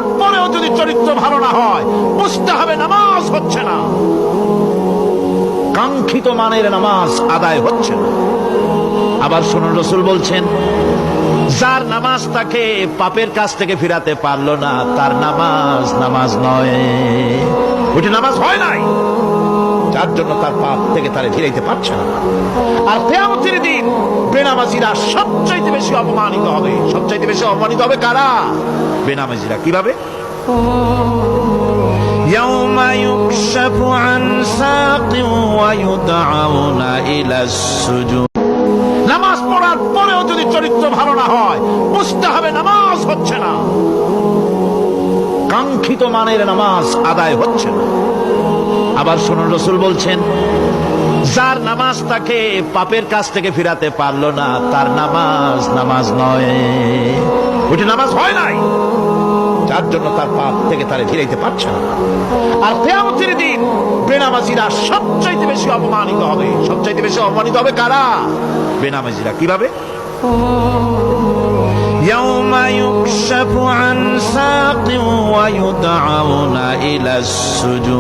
পড়ার পরেও যদি চরিত্র ভালো না হয়, বুঝতে হবে নামাজ হচ্ছে না, কাঙ্ক্ষিত মানের নামাজ আদায় হচ্ছে না। আবার শুনুন, রাসূল বলছেন, যার নামাজ তাকে পাপের কাছ থেকে ফিরাতে পারলো না, তার নামাজ নামাজ নয়, ওইটা নামাজ হয় নাই, যার জন্য তার পাপ থেকে তারে ফিরাইতে পারছে না। আর কিয়ামতের দিন বেনামাজিরা সবচাইতে বেশি অপমানিত হবে। সবচাইতে বেশি অপমানিত হবে কারা? বেনামাজিরা। কিভাবে? يوم يكشف عن ساق ويدعون إلى السجود। নামাজ পড়ার পরেও যদি চরিত্র ভালো না হয়, বুঝতে হবে নামাজ হচ্ছে না, কাঙ্ক্ষিত মানের নামাজ আদায় হচ্ছে না। আবার শুনুন, রাসূল বলছেন, যার নামাজ তাকে পাপের কাছ থেকে ফিরাতে পারলো না, তার নামাজ নামাজ নয়, ওইটা নামাজ হয় নাই, যার জন্য তার পাপ থেকে তারে ফিরাইতে পারছে না। আর কিয়ামতের দিন বেনামাজিরা সবচাইতে বেশি অপমানিত হবে। সবচাইতে বেশি অপমানিত হবে কারা? বেনামাজিরা। কিভাবে? يوم يكشف عن ساق ويدعون إلى السجود।